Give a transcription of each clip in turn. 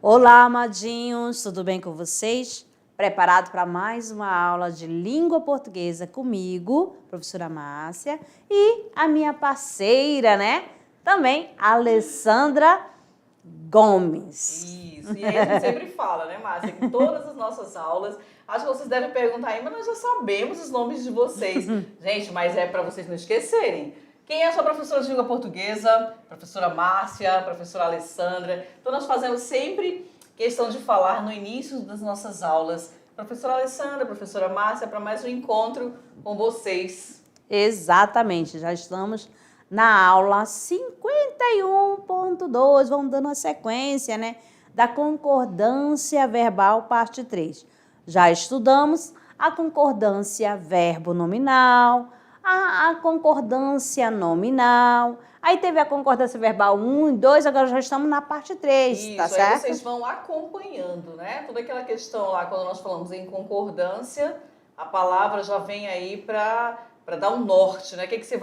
Olá, amadinhos, tudo bem com vocês? Preparado para mais uma aula de língua portuguesa comigo, professora Márcia, e a minha parceira, né? Também, Alessandra Gomes. Isso, e aí a gente sempre fala, né, Márcia, que todas as nossas aulas, acho que vocês devem perguntar aí, mas nós já sabemos os nomes de vocês. Gente, mas é para vocês não esquecerem. Quem é a sua professora de língua portuguesa? Professora Márcia, professora Alessandra. Então nós fazemos sempre questão de falar no início das nossas aulas. Professora Alessandra, professora Márcia, para mais um encontro com vocês. Exatamente, já estamos na aula 51.2, vamos dando uma sequência, né? Da concordância verbal, parte 3. Já estudamos a concordância verbo nominal, a concordância nominal, aí teve a concordância verbal 1 e 2, agora já estamos na parte 3, Isso, tá aí certo? vocês vão acompanhando, né? Toda aquela questão lá, quando nós falamos em concordância, a palavra já vem aí para dar um norte, né? O que que você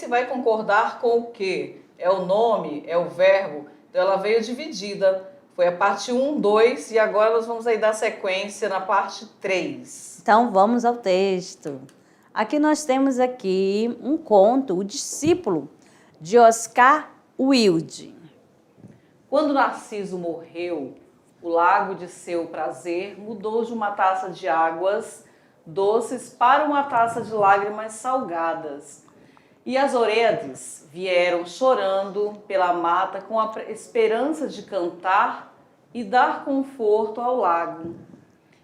vai concordar com o quê? É o nome? É o verbo? Então ela veio dividida. Foi a parte 1, 2 e agora nós vamos aí dar sequência na parte 3. Então vamos ao texto. Aqui nós temos aqui um conto, O Discípulo, de Oscar Wilde. Quando Narciso morreu, o lago de seu prazer mudou de uma taça de águas doces para uma taça de lágrimas salgadas. E as Oreiades vieram chorando pela mata com a esperança de cantar e dar conforto ao lago.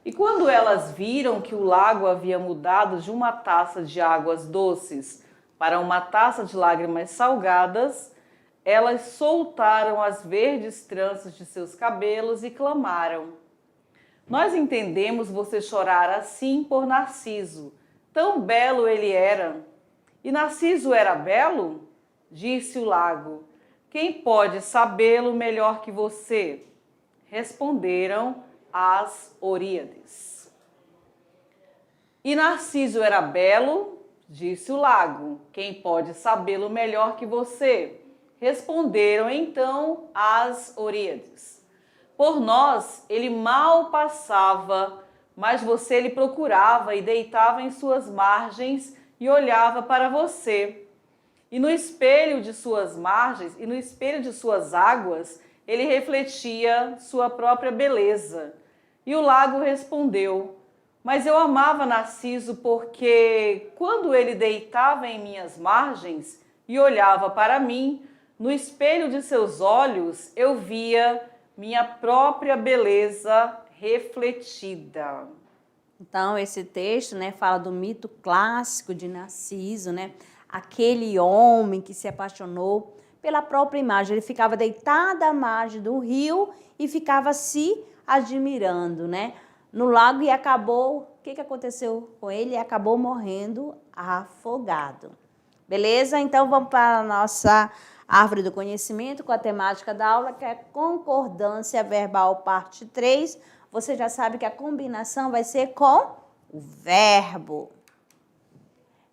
E quando elas viram que o lago havia mudado de uma taça de águas doces para uma taça de lágrimas salgadas, elas soltaram as verdes tranças de seus cabelos e clamaram: nós entendemos você chorar assim por Narciso, tão belo ele era. E Narciso era belo? Disse o lago. Quem pode sabê-lo melhor que você? Responderam as Oríades. E Narciso era belo? Disse o lago. Quem pode sabê-lo melhor que você? Responderam então as Oríades. Por nós ele mal passava, mas você lhe procurava e deitava em suas margens e olhava para você. E no espelho de suas margens e no espelho de suas águas, ele refletia sua própria beleza. E o lago respondeu: mas eu amava Narciso porque, quando ele deitava em minhas margens e olhava para mim, no espelho de seus olhos eu via minha própria beleza refletida. Então, esse texto, né, fala do mito clássico de Narciso, né? Aquele homem que se apaixonou pela própria imagem. Ele ficava deitado à margem do rio e ficava se admirando, né? No lago e acabou, o que aconteceu com ele? Ele acabou morrendo afogado. Beleza? Então, vamos para a nossa árvore do conhecimento com a temática da aula, que é concordância verbal, parte 3. Você já sabe que a combinação vai ser com o verbo.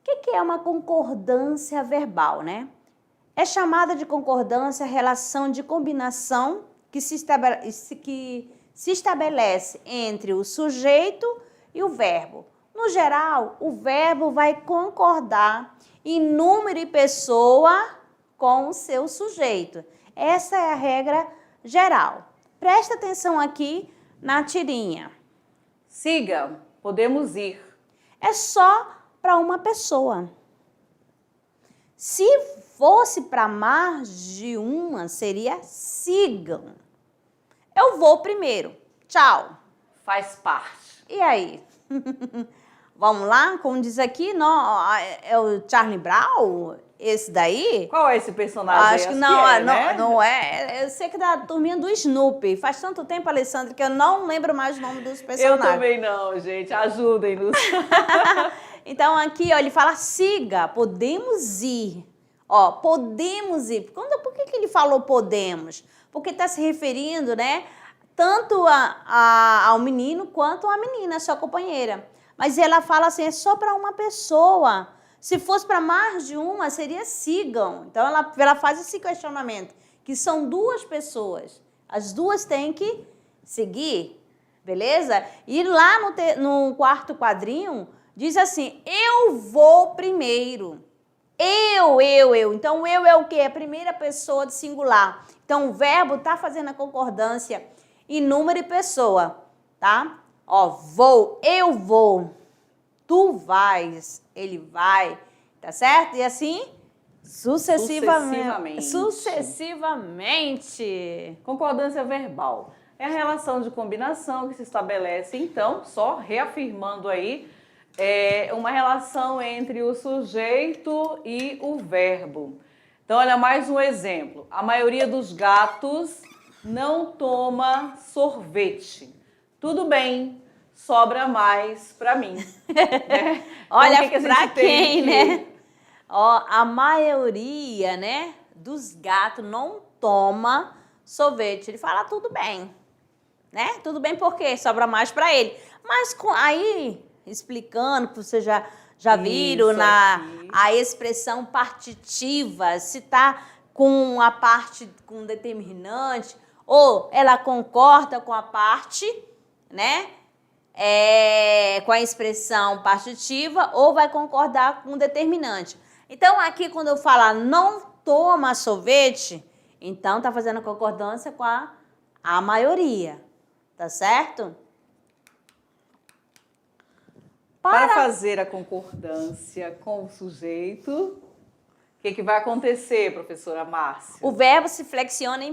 O que é uma concordância verbal, né? É chamada de concordância a relação de combinação que se estabelece entre o sujeito e o verbo. No geral, o verbo vai concordar em número e pessoa com o seu sujeito. Essa é a regra geral. Presta atenção aqui na tirinha. Siga, podemos ir. É só para uma pessoa. Se fosse para mais de uma, seria sigam. Eu vou primeiro. Tchau. Faz parte. E aí? Vamos lá? Como diz aqui, não, é o Charlie Brown? Esse daí? Qual é esse personagem? Acho que não, é, né? não é. Eu sei que é da turminha do Snoopy. Faz tanto tempo, Alessandra, que eu não lembro mais o nome dos Eu personagens. também não, gente. Ajudem-nos. Então, aqui, ó, ele fala siga, podemos ir. Ó, podemos ir. Por que ele falou podemos? Porque está se referindo, né, tanto ao menino quanto à menina, sua companheira. Mas ela fala assim, é só para uma pessoa. Se fosse para mais de uma, seria sigam. Então, ela faz esse questionamento, que são duas pessoas. As duas têm que seguir, beleza? E lá no quarto quadrinho, diz assim, eu vou primeiro. Eu. Então, eu é o quê? A primeira pessoa de singular. Então, o verbo está fazendo a concordância em número e pessoa, tá? Ó, vou, eu vou. Tu vais, ele vai, tá certo? E assim, sucessivamente. Concordância verbal. É a relação de combinação que se estabelece, então, só reafirmando aí, uma relação entre o sujeito e o verbo. Então, olha mais um exemplo. A maioria dos gatos não toma sorvete. Tudo bem, sobra mais para mim. Né? Olha, então, para quem, né? Ó, a maioria, né, dos gatos não toma sorvete. Ele fala, tudo bem, né? Tudo bem porque sobra mais para ele. Mas aí, explicando, que vocês já viram a expressão partitiva, se tá com a parte com determinante, ou ela concorda com a parte, né? Com a expressão partitiva, ou vai concordar com o determinante. Então, aqui, quando eu falar não toma sorvete, então tá fazendo concordância com a maioria, tá certo? Para fazer a concordância com o sujeito, o que vai acontecer, professora Márcia? O verbo se flexiona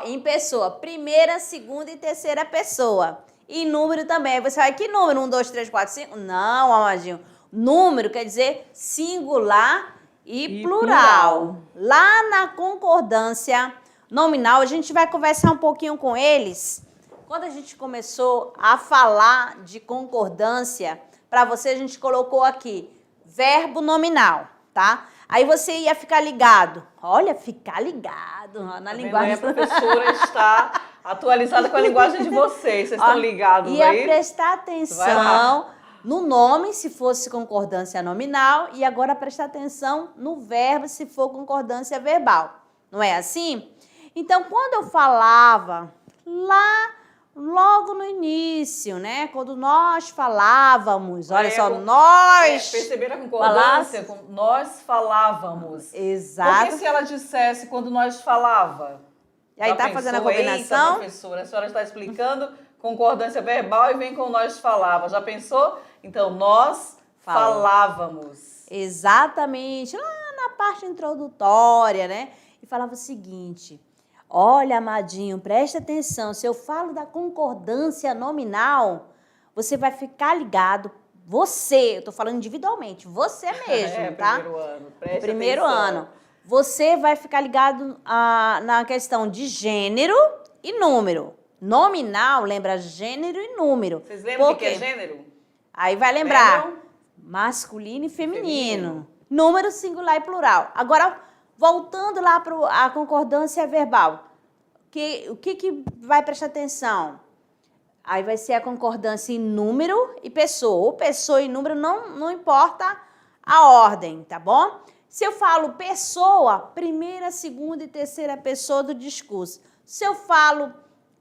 em pessoa, primeira, segunda e terceira pessoa. E número também. Você vai, que número? 1, 2, 3, 4, 5? Não, amadinho. Número quer dizer singular e plural. Lá na concordância nominal, a gente vai conversar um pouquinho com eles. Quando a gente começou a falar de concordância, para você a gente colocou aqui verbo nominal, tá? Aí você ia ficar ligado. Olha, ficar ligado na linguagem. A professora está atualizada com a linguagem de vocês. Vocês estão ligados aí? Ia prestar atenção no nome, se fosse concordância nominal, e agora prestar atenção no verbo, se for concordância verbal. Não é assim? Então, quando eu falava lá, logo no início, né? Quando nós falávamos, olha só, nós... perceberam a concordância? Nós falávamos. Exato. Porque se ela dissesse quando nós falava? E aí tá fazendo a combinação? Eita, professora, a senhora está explicando concordância verbal e vem com nós falava. Já pensou? Então, nós falávamos. Exatamente. Lá na parte introdutória, né? E falava o seguinte... Olha, amadinho, presta atenção. Se eu falo da concordância nominal, você vai ficar ligado. Você, eu estou falando individualmente, você mesmo, tá? Primeiro ano. Presta primeiro atenção. ano. Você vai ficar ligado na questão de gênero e número. Nominal, lembra gênero e número. Vocês lembram o que é gênero? Aí vai lembrar masculino e feminino. Número singular e plural. Agora, voltando lá para a concordância verbal, o que vai prestar atenção? Aí vai ser a concordância em número e pessoa. Ou pessoa e número, não importa a ordem, tá bom? Se eu falo pessoa, primeira, segunda e terceira pessoa do discurso. Se eu falo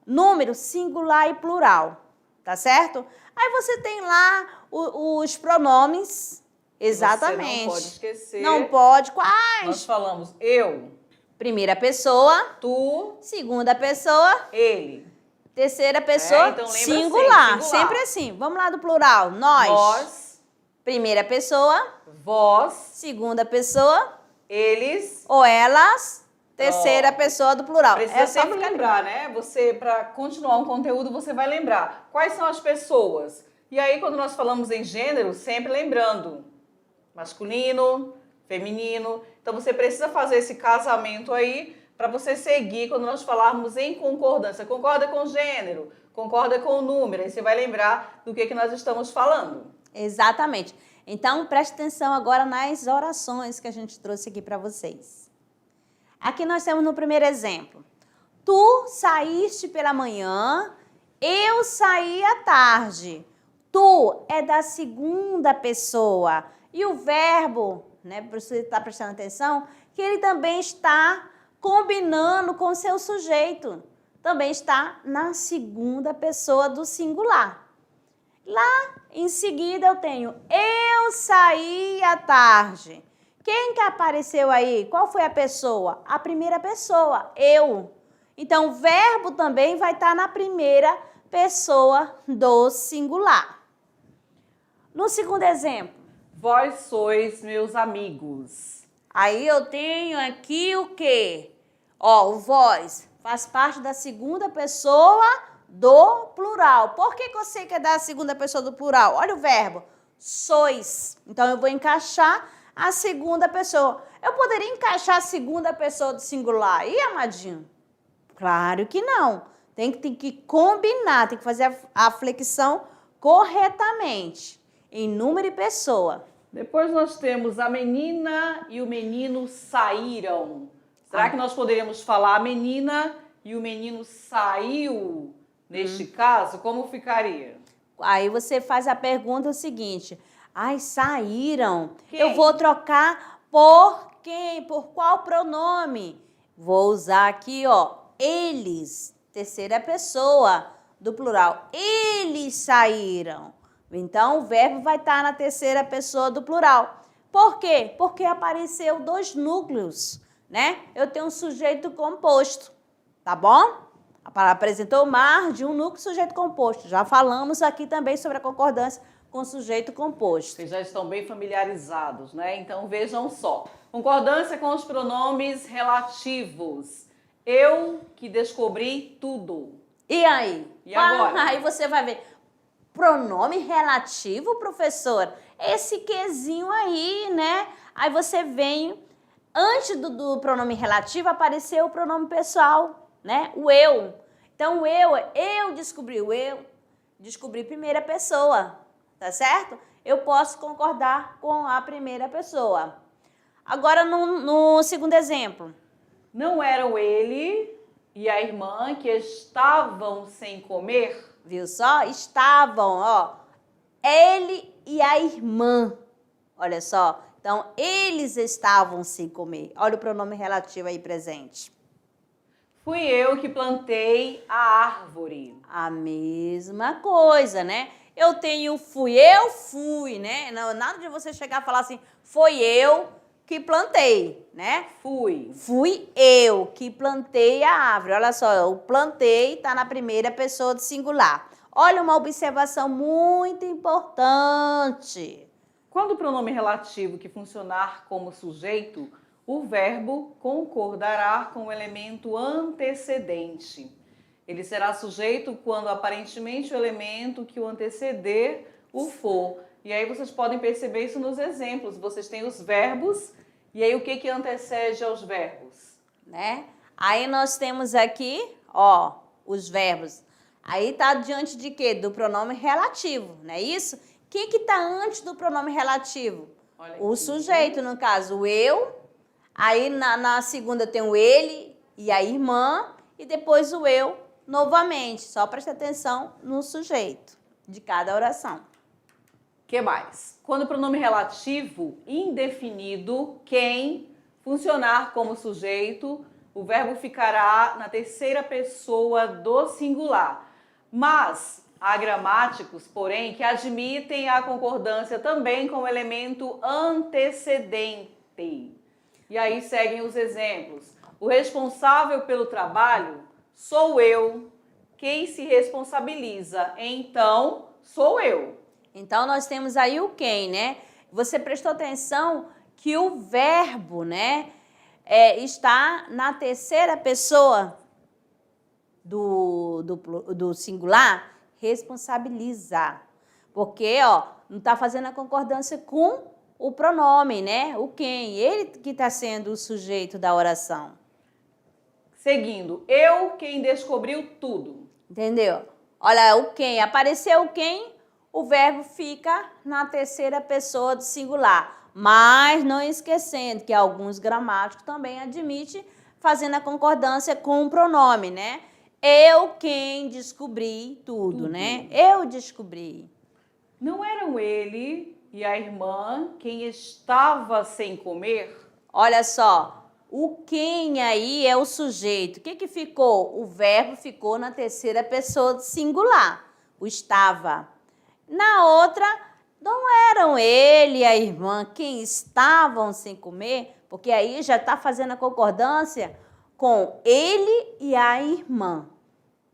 número, singular e plural, tá certo? Aí você tem lá os pronomes. Exatamente. Você não pode esquecer. Não pode. Quais? Nós falamos eu. Primeira pessoa. Tu. Segunda pessoa. Ele. Terceira pessoa. Então lembra singular. Sempre assim. Vamos lá do plural. Nós. Nós. Primeira pessoa. Vós. Segunda pessoa. Eles. Ou elas. Terceira pessoa do plural. Precisa sempre lembrar, né? Você, para continuar um conteúdo, você vai lembrar. Quais são as pessoas? E aí, quando nós falamos em gênero, sempre lembrando. Masculino, feminino. Então, você precisa fazer esse casamento aí para você seguir quando nós falarmos em concordância. Concorda com o gênero, concorda com o número. Aí você vai lembrar do que nós estamos falando. Exatamente. Então, preste atenção agora nas orações que a gente trouxe aqui para vocês. Aqui nós temos no primeiro exemplo. Tu saíste pela manhã, eu saí à tarde. Tu é da segunda pessoa. E o verbo, né, para você estar prestando atenção, que ele também está combinando com o seu sujeito. também está na segunda pessoa do singular. Lá em seguida eu tenho eu saí à tarde. Quem que apareceu aí? Qual foi a pessoa? A primeira pessoa, eu. Então o verbo também vai estar na primeira pessoa do singular. No segundo exemplo, Vós sois meus amigos. aí eu tenho aqui o quê? Ó, o vós faz parte da segunda pessoa do plural. Por que eu sei que é da segunda pessoa do plural? Olha o verbo, sois. Então, eu vou encaixar a segunda pessoa. Eu poderia encaixar a segunda pessoa do singular. E, amadinho? Claro que não. Tem que combinar, tem que fazer a flexão corretamente, em número e pessoa. Depois nós temos a menina e o menino saíram. Será que nós poderíamos falar a menina e o menino saiu neste caso? Como ficaria? Aí você faz a pergunta seguinte: ai, saíram. Quem? Eu vou trocar por quem? Por qual pronome? Vou usar aqui, ó, eles, terceira pessoa do plural. Eles saíram. Então, o verbo vai estar na terceira pessoa do plural. Por quê? Porque apareceu dois núcleos, né? Eu tenho um sujeito composto, tá bom? Apresentou mais de um núcleo sujeito composto. Já falamos aqui também sobre a concordância com sujeito composto. Vocês já estão bem familiarizados, né? Então, vejam só. Concordância com os pronomes relativos. Eu que descobri tudo. E aí? E agora? Aí você vai ver. Pronome relativo, professor? Esse quezinho aí, né? Aí você vem, antes do pronome relativo, apareceu o pronome pessoal, né? O eu. Então, eu descobri primeira pessoa, tá certo? Eu posso concordar com a primeira pessoa. Agora, no segundo exemplo. Não eram ele e a irmã que estavam sem comer? Viu só? Estavam, ó, ele e a irmã. Olha só. Então, eles estavam sem comer. Olha o pronome relativo aí presente. Fui eu que plantei a árvore. A mesma coisa, né? Eu tenho eu fui, né? Não, nada de você chegar e falar assim, foi eu que plantei, né? Fui eu que plantei a árvore. Olha só, o plantei está na primeira pessoa do singular. Olha uma observação muito importante. Quando o pronome relativo que funcionar como sujeito, o verbo concordará com o elemento antecedente. Ele será sujeito quando aparentemente o elemento que o anteceder o for. E aí vocês podem perceber isso nos exemplos. Vocês têm os verbos, e aí o que antecede aos verbos? Né? Aí nós temos aqui, ó, os verbos. Aí tá diante de quê? Do pronome relativo, não é isso? Quem que tá antes do pronome relativo? O sujeito, no caso, o eu. Aí na segunda tem o ele e a irmã. E depois o eu novamente. Só preste atenção no sujeito de cada oração. Que mais? Quando o pronome relativo indefinido, quem, funcionar como sujeito, o verbo ficará na terceira pessoa do singular. Mas há gramáticos, porém, que admitem a concordância também com o elemento antecedente. E aí seguem os exemplos. O responsável pelo trabalho sou eu. Quem se responsabiliza, então, sou eu. Então, nós temos aí o quem, né? Você prestou atenção que o verbo, né, está na terceira pessoa do singular, responsabilizar. Porque, ó, não está fazendo a concordância com o pronome, né? O quem. Ele que está sendo o sujeito da oração. Seguindo, eu quem descobriu tudo. Entendeu? Olha, o quem. Apareceu o quem, o verbo fica na terceira pessoa do singular. Mas não esquecendo que alguns gramáticos também admitem fazendo a concordância com o pronome, né? Eu quem descobri tudo, né? Eu descobri. Não eram ele e a irmã quem estava sem comer? Olha só, O quem aí é o sujeito. O que ficou? O verbo ficou na terceira pessoa do singular. O estava. Na outra, não eram ele e a irmã quem estavam sem comer, porque aí já está fazendo a concordância com ele e a irmã.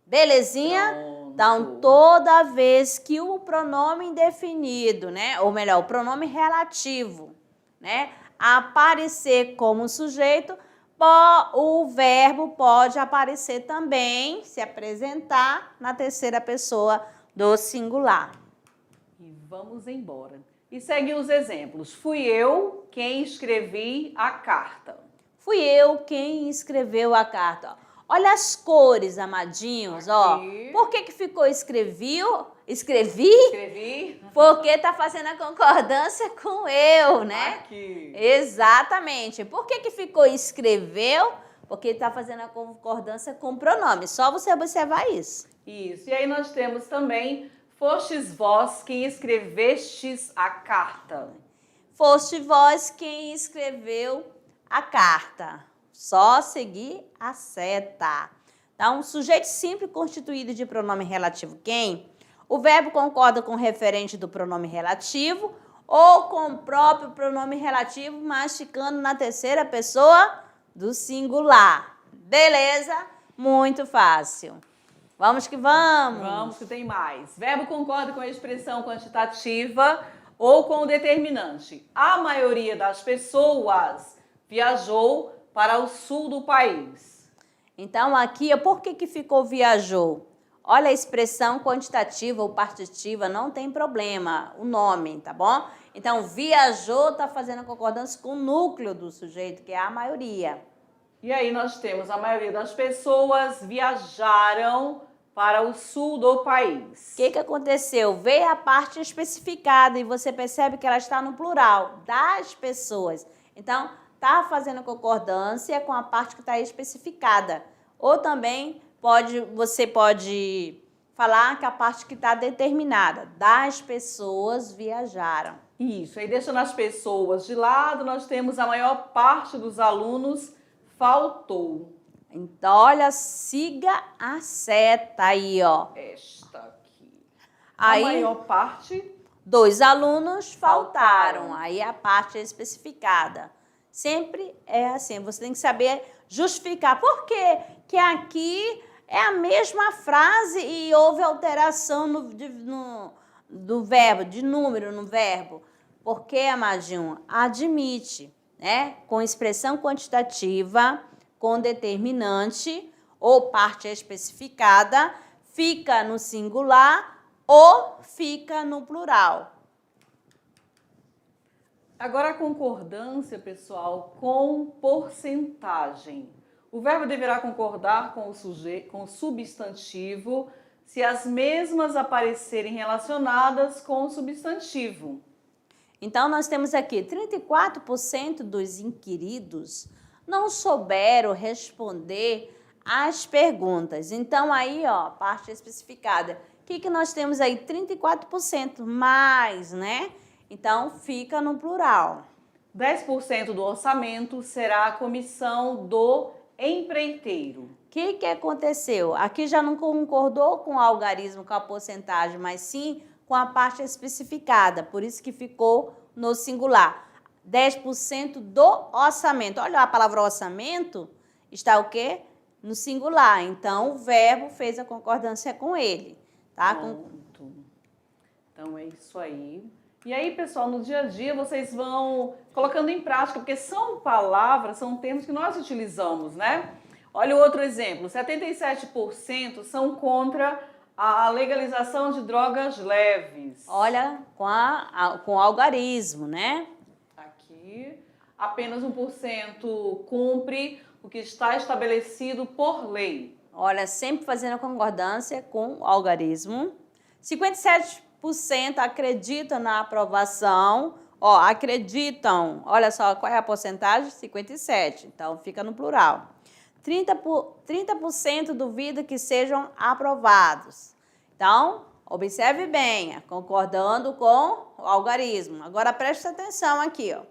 Belezinha? Pronto. Então, toda vez que o pronome indefinido, né, ou melhor, o pronome relativo, né, aparecer como sujeito, o verbo pode aparecer também, se apresentar na terceira pessoa do singular. E vamos embora. E segue os exemplos. Fui eu quem escrevi a carta. Fui eu quem escreveu a carta. Olha as cores, amadinhos, Aqui. ó. Por que ficou escrevi? Escrevi. Porque tá fazendo a concordância com eu, né? Aqui. Exatamente. Por que ficou escreveu? Porque tá fazendo a concordância com o pronome. Só você observar isso. Isso. E aí nós temos também, fostes vós quem escrevestes a carta. Foste vós quem escreveu a carta. Só seguir a seta. Então, sujeito simples constituído de pronome relativo quem, o verbo concorda com o referente do pronome relativo ou com o próprio pronome relativo, mas ficando na terceira pessoa do singular. Beleza? Muito fácil. Vamos que vamos. Vamos que tem mais. Verbo concorda com a expressão quantitativa ou com o determinante. A maioria das pessoas viajou para o sul do país. Então, aqui, por que ficou viajou? Olha a expressão quantitativa ou partitiva, não tem problema, o nome, tá bom? Então, viajou está fazendo a concordância com o núcleo do sujeito, que é a maioria. E aí nós temos a maioria das pessoas viajaram para o sul do país. O que aconteceu? Veio a parte especificada e você percebe que ela está no plural, das pessoas. Então, está fazendo concordância com a parte que está especificada. Ou também você pode falar que a parte que está determinada, das pessoas viajaram. Isso, aí deixando as pessoas de lado, nós temos a maior parte dos alunos faltou. Então, olha, siga a seta aí, ó. Esta aqui. Aí, a maior parte... 2 alunos faltaram. Aí a parte é especificada. Sempre é assim, você tem que saber justificar. Por quê? Que aqui é a mesma frase e houve alteração do verbo, de número no verbo. Porque, amadinho, admite, né? Com expressão quantitativa, com determinante ou parte especificada, fica no singular ou fica no plural. Agora a concordância, pessoal, com porcentagem. O verbo deverá concordar com o substantivo se as mesmas aparecerem relacionadas com o substantivo. Então, nós temos aqui 34% dos inquiridos não souberam responder às perguntas. Então, aí, ó, parte especificada. O que nós temos aí? 34% mais, né? Então, fica no plural. 10% do orçamento será a comissão do empreiteiro. O que aconteceu? Aqui já não concordou com o algarismo, com a porcentagem, mas sim com a parte especificada. Por isso que ficou no singular. 10% do orçamento. Olha a palavra orçamento, está o quê? No singular. Então, o verbo fez a concordância com ele. Tá? Pronto. Então, é isso aí. E aí, pessoal, no dia a dia vocês vão colocando em prática, porque são palavras, são termos que nós utilizamos, né? Olha o outro exemplo, 77% são contra a legalização de drogas leves. Olha, com o algarismo, né? Aqui, apenas 1% cumpre o que está estabelecido por lei. Olha, sempre fazendo a concordância com o algarismo. 57% acreditam na aprovação. Ó, acreditam. Olha só, qual é a porcentagem? 57%. Então, fica no plural. 30% duvidam que sejam aprovados. Então, observe bem, concordando com o algarismo. Agora, preste atenção aqui, ó.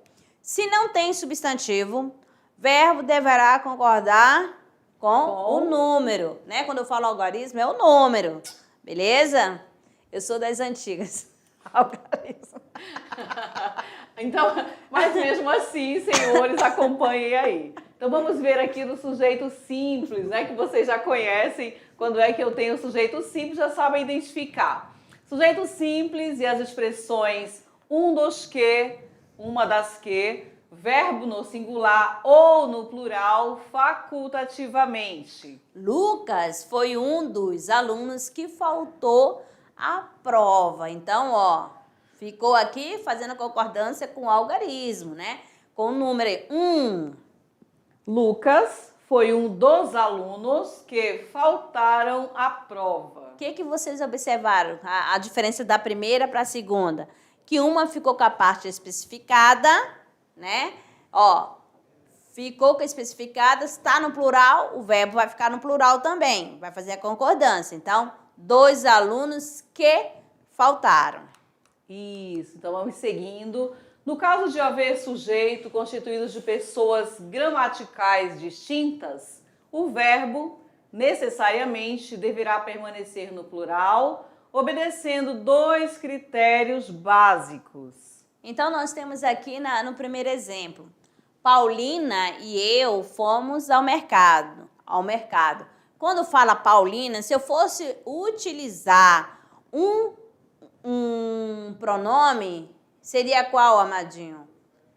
Se não tem substantivo, Verbo deverá concordar com o número, né? Quando eu falo algarismo, é o número, beleza? Eu sou das antigas. Algarismo. Então, mas mesmo assim, senhores, acompanhem aí. Então vamos ver aqui no sujeito simples, né? Que vocês já conhecem. Quando é que eu tenho sujeito simples, já sabem identificar. Sujeito simples e as expressões um dos que, uma das que, verbo no singular ou no plural facultativamente. Lucas foi um dos alunos que faltou à prova. Então, ó, ficou aqui fazendo concordância com o algarismo, né? Com o número 1. Lucas foi um dos alunos que faltaram à prova. O que vocês observaram? A diferença da primeira para a segunda? Que uma ficou com a parte especificada, né? Ó, ficou com a especificada, está no plural, o verbo vai ficar no plural também, vai fazer a concordância. Então, dois alunos que faltaram. Isso, então vamos seguindo. No caso de haver sujeito constituído de pessoas gramaticais distintas, o verbo necessariamente deverá permanecer no plural, obedecendo dois critérios básicos. Então, nós temos aqui no primeiro exemplo, Paulina e eu fomos ao mercado. Quando fala Paulina, se eu fosse utilizar um pronome, seria qual, Amadinho?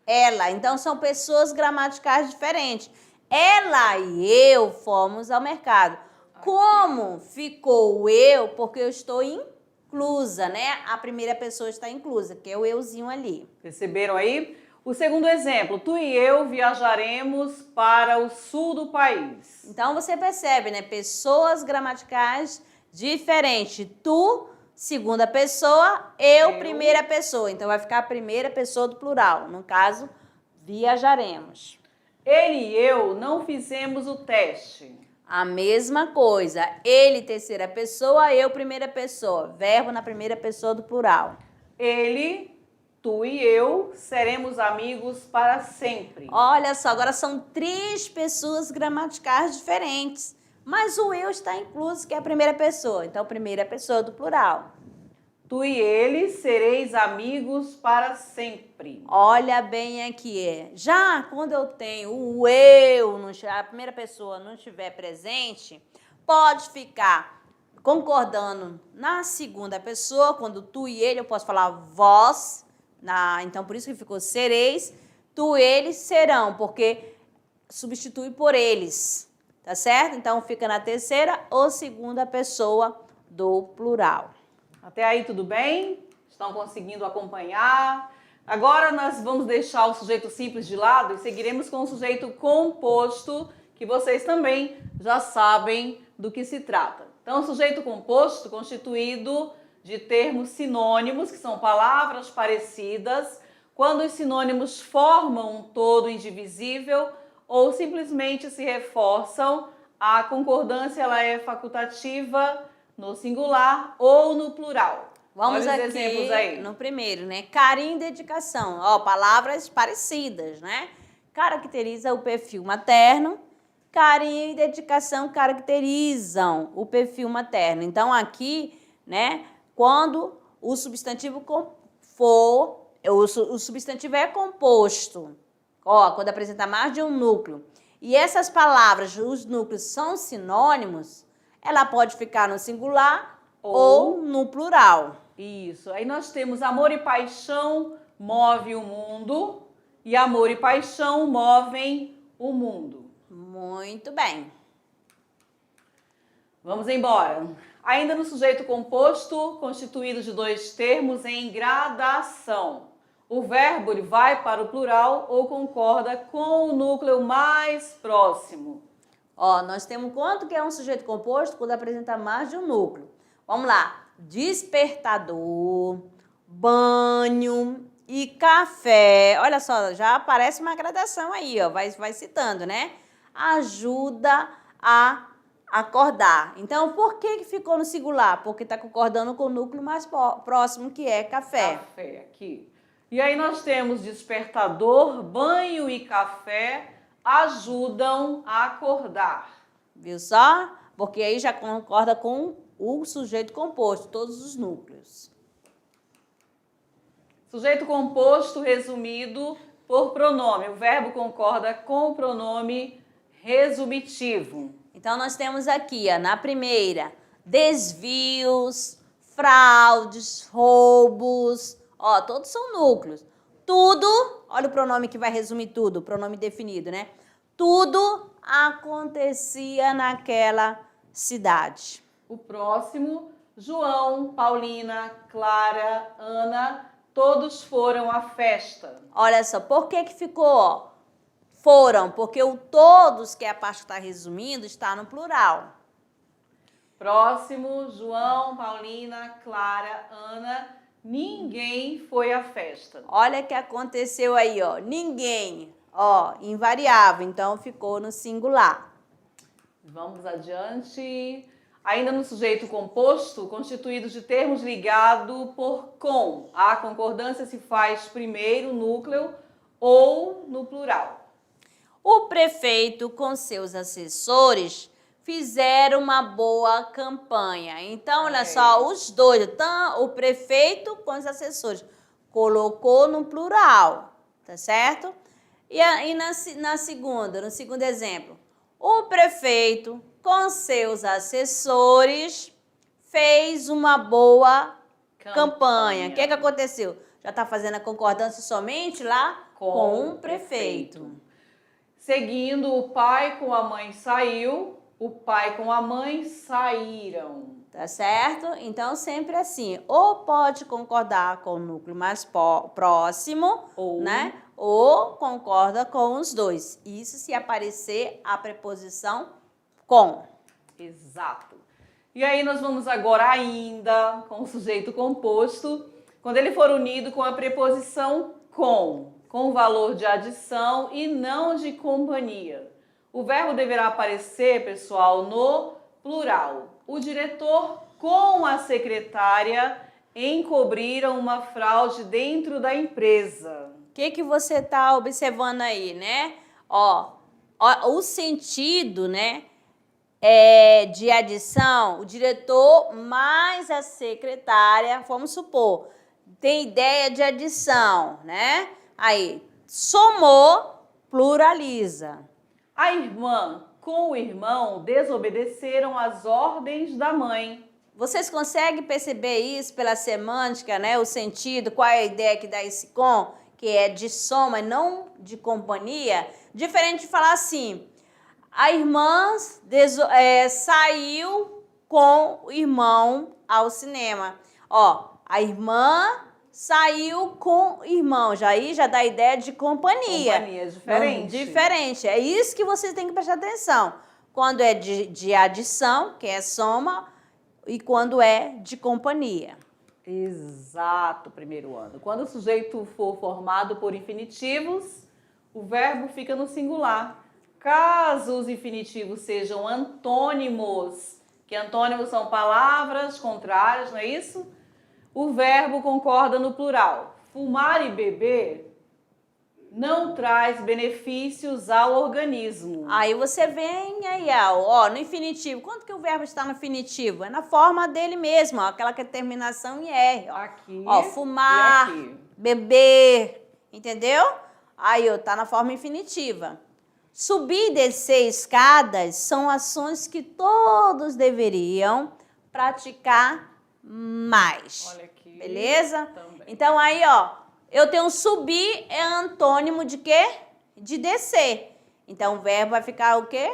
Ela. Então, são pessoas gramaticais diferentes. Ela e eu fomos ao mercado. Como ficou o eu? Porque eu estou inclusa, né? A primeira pessoa está inclusa, que é o euzinho ali. Perceberam aí? O segundo exemplo, tu e eu viajaremos para o sul do país. Então, você percebe, né? Pessoas gramaticais diferentes. Tu, segunda pessoa, eu, primeira pessoa. Então, vai ficar a primeira pessoa do plural. No caso, viajaremos. Ele e eu não fizemos o teste. A mesma coisa. Ele, terceira pessoa, eu, primeira pessoa. Verbo na primeira pessoa do plural. Ele, tu e eu seremos amigos para sempre. Olha só, agora são três pessoas gramaticais diferentes. Mas o eu está incluso, que é a primeira pessoa. Então, primeira pessoa do plural. Tu e ele sereis amigos para sempre. Olha bem aqui. Já quando eu tenho o eu, a primeira pessoa não estiver presente, pode ficar concordando na segunda pessoa. Quando tu e ele, eu posso falar vós. Então, por isso que ficou sereis. Tu e eles serão, porque substitui por eles. Tá certo? Então, fica na terceira ou segunda pessoa do plural. Até aí tudo bem? Estão conseguindo acompanhar? Agora nós vamos deixar o sujeito simples de lado e seguiremos com o sujeito composto, que vocês também já sabem do que se trata. Então, o sujeito composto constituído de termos sinônimos, que são palavras parecidas, quando os sinônimos formam um todo indivisível ou simplesmente se reforçam, a concordância ela é facultativa no singular ou no plural. Vamos Olha os aqui exemplos aí. no primeiro, né? Carinho e dedicação. Ó, palavras parecidas, né? Caracteriza o perfil materno. Carinho e dedicação caracterizam o perfil materno. Então, aqui, né? Quando o substantivo o substantivo é composto. Ó, quando apresenta mais de um núcleo. E essas palavras, os núcleos são sinônimos, ela pode ficar no singular ou no plural. Isso. Aí nós temos amor e paixão move o mundo e amor e paixão movem o mundo. Muito bem. Vamos embora. Ainda no sujeito composto, constituído de dois termos em gradação. O verbo ele vai para o plural ou concorda com o núcleo mais próximo. Ó, nós temos quanto que é um sujeito composto quando apresenta mais de um núcleo. Vamos lá. Despertador, banho e café. Olha só, já aparece uma gradação aí, ó. Vai citando, né? Ajuda a acordar. Então, por que ficou no singular? Porque está concordando com o núcleo mais próximo, que é café. Café, aqui. E aí nós temos despertador, banho e café ajudam a acordar. Viu só? Porque aí já concorda com o sujeito composto, todos os núcleos. Sujeito composto resumido por pronome. O verbo concorda com o pronome resumitivo. Então, nós temos aqui, ó, na primeira, desvios, fraudes, roubos, ó, todos são núcleos. Tudo, olha o pronome que vai resumir tudo, o pronome definido, né? Tudo acontecia naquela cidade. O próximo, João, Paulina, Clara, Ana, todos foram à festa. Olha só, por que que ficou, ó? Foram, porque o todos, que é a parte que está resumindo, está no plural. Próximo, João, Paulina, Clara, Ana, ninguém foi à festa. Olha o que aconteceu aí, ó. Ninguém, ó, invariável, então ficou no singular. Vamos adiante. Ainda no sujeito composto, constituído de termos ligados por com. A concordância se faz primeiro núcleo ou no plural. O prefeito com seus assessores fizeram uma boa campanha. Então, olha só, os dois, então, o prefeito com os assessores, colocou no plural, tá certo? E no segundo exemplo, o prefeito com seus assessores fez uma boa campanha. O que aconteceu? Já está fazendo a concordância somente lá com o prefeito. Seguindo, o pai com a mãe saiu, o pai com a mãe saíram. Tá certo? Então, sempre assim, ou pode concordar com o núcleo mais próximo, né? Ou concorda com os dois. Isso se aparecer a preposição com. Exato. E aí nós vamos agora ainda com o sujeito composto, quando ele for unido com a preposição com valor de adição e não de companhia. O verbo deverá aparecer, pessoal, no plural. O diretor com a secretária encobriram uma fraude dentro da empresa. O que você está observando aí, né? Ó, o sentido, né, de adição, o diretor mais a secretária, vamos supor, tem ideia de adição, né? Aí, somou, pluraliza. A irmã com o irmão desobedeceram às ordens da mãe. Vocês conseguem perceber isso pela semântica, né? O sentido, qual é a ideia que dá esse com, que é de soma e não de companhia? Diferente de falar assim, a irmã saiu com o irmão ao cinema. Ó, a irmã saiu com o irmão, já dá a ideia de companhia. Companhia, diferente. Diferente, é isso que vocês têm que prestar atenção. Quando é de adição, que é soma, e quando é de companhia. Exato, primeiro ano. Quando o sujeito for formado por infinitivos, o verbo fica no singular. Caso os infinitivos sejam antônimos, que antônimos são palavras contrárias, não é isso? O verbo concorda no plural. Fumar e beber não traz benefícios ao organismo. Aí você vem aí, ó, no infinitivo. Quando que o verbo está no infinitivo? É na forma dele mesmo, ó, aquela que é terminação em R. Ó. Aqui, ó, fumar, beber, entendeu? Aí, ó, tá na forma infinitiva. Subir e descer escadas são ações que todos deveriam praticar mais. Olha aqui. Beleza? Também. Então, aí, ó, eu tenho subir é antônimo de quê? De descer. Então, o verbo vai ficar o quê?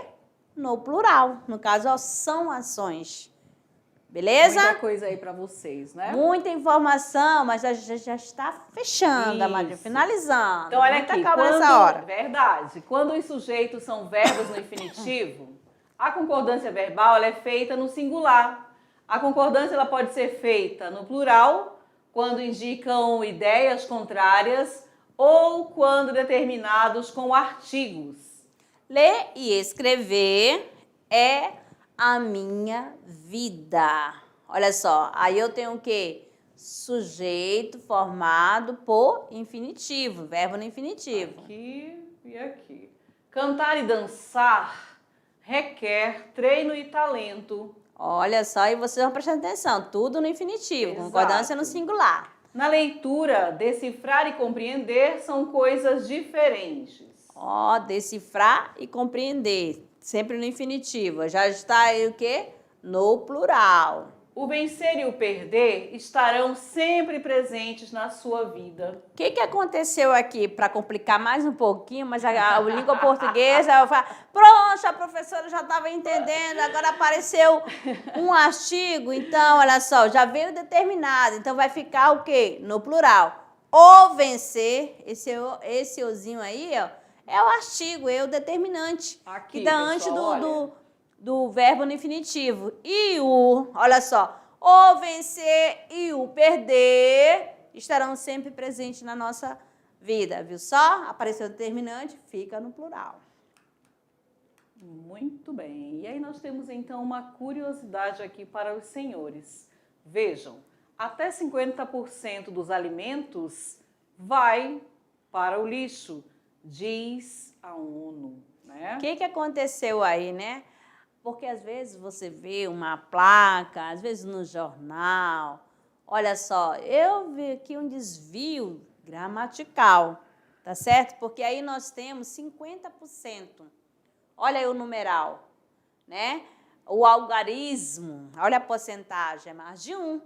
No plural. No caso, ó, são ações. Beleza? Muita coisa aí para vocês, né? Muita informação, mas já está fechando, Amadinha, finalizando. Então, olha Muita aqui, calma nessa hora. Verdade. Quando os sujeitos são verbos no infinitivo, a concordância verbal ela é feita no singular. A concordância ela pode ser feita no plural, quando indicam ideias contrárias ou quando determinados com artigos. Ler e escrever é a minha vida. Olha só, aí eu tenho o quê? Sujeito formado por infinitivo, verbo no infinitivo. Aqui e aqui. Cantar e dançar requer treino e talento. Olha só, e vocês vão prestando atenção, tudo no infinitivo, Exato. concordância no singular. Na leitura, decifrar e compreender são coisas diferentes. Ó, decifrar e compreender, sempre no infinitivo. Já está aí o quê? No plural. O vencer e o perder estarão sempre presentes na sua vida. O que aconteceu aqui, para complicar mais um pouquinho, mas a língua portuguesa, pronto, a professora já estava entendendo, agora apareceu um artigo, então, olha só, já veio determinado, então vai ficar o quê? No plural. O vencer, esse ozinho aí, ó, é o artigo, é o determinante, Aqui, que dá pessoal, antes do verbo no infinitivo. E olha só, o vencer e o perder estarão sempre presentes na nossa vida, viu só? Apareceu o determinante, fica no plural. Muito bem. E aí nós temos então uma curiosidade aqui para os senhores. Vejam, até 50% dos alimentos vai para o lixo, diz a ONU, né? O que aconteceu aí, né? Porque às vezes você vê uma placa, às vezes no jornal. Olha só, eu vi aqui um desvio gramatical, tá certo? Porque aí nós temos 50%. Olha aí o numeral, né? O algarismo, olha a porcentagem, é mais de 1.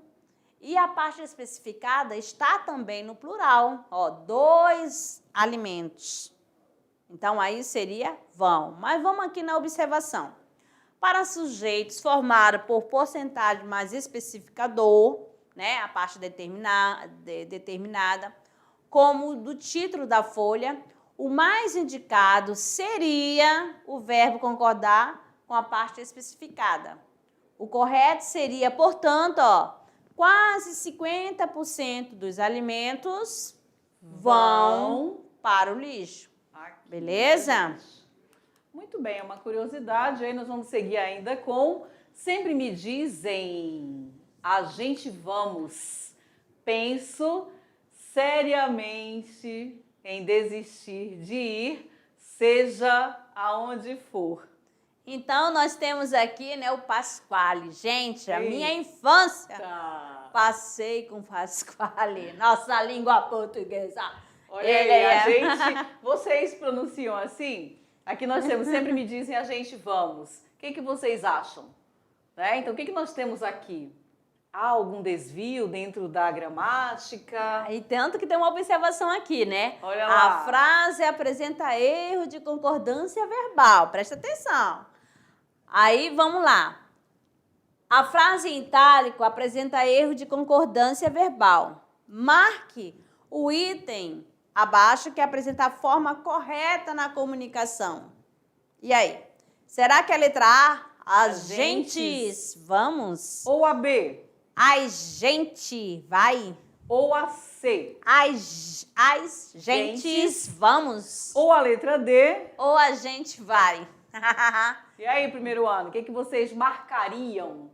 E a parte especificada está também no plural, ó, 2 alimentos. Então, aí seria vão. Mas vamos aqui na observação. Para sujeitos formados por porcentagem mais especificador, né, a parte determinada, como do título da folha, o mais indicado seria o verbo concordar com a parte especificada. O correto seria, portanto, ó, quase 50% dos alimentos vão para o lixo. Aqui, beleza? Muito bem, é uma curiosidade. Aí nós vamos seguir ainda com sempre me dizem, a gente vamos. Penso seriamente em desistir de ir, seja aonde for. Então, nós temos aqui, né, o Pasquale. Gente, a Eita. minha infância, passei com Pasquale, nossa língua portuguesa. Olha aí, vocês pronunciam assim? Aqui nós temos, sempre me dizem, a gente vamos. O que vocês acham? Né? Então, o que nós temos aqui? Há algum desvio dentro da gramática? E tanto que tem uma observação aqui, né? Olha lá. A frase apresenta erro de concordância verbal. Presta atenção. Aí, vamos lá. A frase em itálico apresenta erro de concordância verbal. Marque o item abaixo que apresenta a forma correta na comunicação. E aí? Será que a letra A, as gentes, vamos? Ou a B? As gente, vai? Ou a C? As gentes, vamos? Ou a letra D? Ou a gente vai? E aí, primeiro ano, o que vocês marcariam?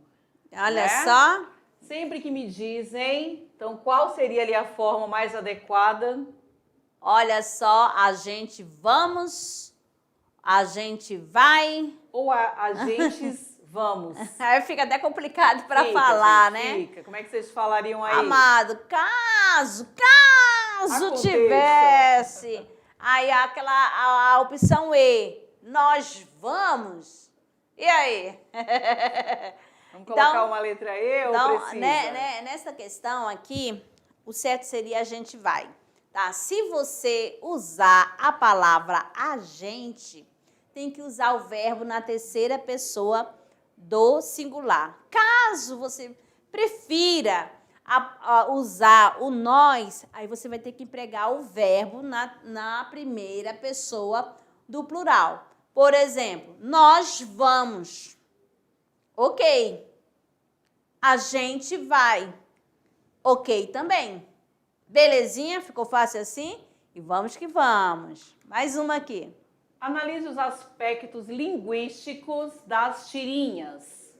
Olha né? só. Sempre que me dizem, então qual seria ali a forma mais adequada? Olha só, a gente vamos, a gente vai. Ou a gentes vamos? Aí fica até complicado para falar, gente, né? Fica. Como é que vocês falariam aí? Amado, caso Aconteça. tivesse, aí a opção E, nós vamos. E aí? Vamos colocar uma letra E ou precisa? Nessa questão aqui, o certo seria a gente vai. Tá? Se você usar a palavra a gente, tem que usar o verbo na terceira pessoa do singular. Caso você prefira usar o nós, aí você vai ter que empregar o verbo na primeira pessoa do plural. Por exemplo, nós vamos. Ok. A gente vai. Ok também. Belezinha? Ficou fácil assim? E vamos que vamos. Mais uma aqui. Analise os aspectos linguísticos das tirinhas.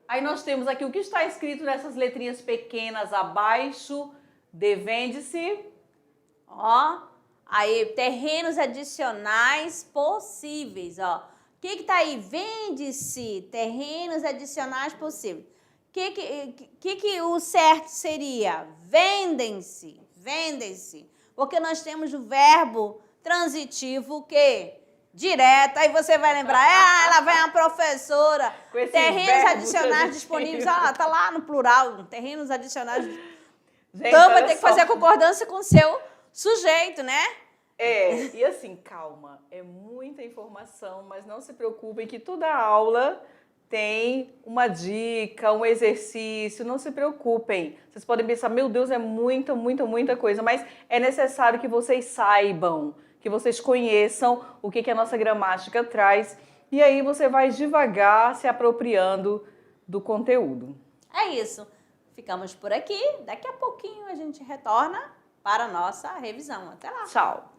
Aí nós temos aqui o que está escrito nessas letrinhas pequenas abaixo. Devende-se. Ó, Aí, terrenos adicionais possíveis, ó. O que tá aí? Vende-se, terrenos adicionais possíveis. Que o certo seria? Vendem-se, vendem-se. Porque nós temos o verbo transitivo, o quê? Direto. Aí você vai lembrar, ela vem a professora. Com esse Terrenos verbo adicionais transitivo. disponíveis. Ah, tá lá no plural, terrenos adicionais. Gente, Então vai olha ter que só. fazer a concordância com o seu sujeito, né? E assim, calma, é muita informação, mas não se preocupem que toda aula tem uma dica, um exercício, não se preocupem. Vocês podem pensar, meu Deus, é muita coisa, mas é necessário que vocês saibam, que vocês conheçam o que a nossa gramática traz, e aí você vai devagar se apropriando do conteúdo. É isso. Ficamos por aqui. Daqui a pouquinho a gente retorna para a nossa revisão. Até lá. Tchau!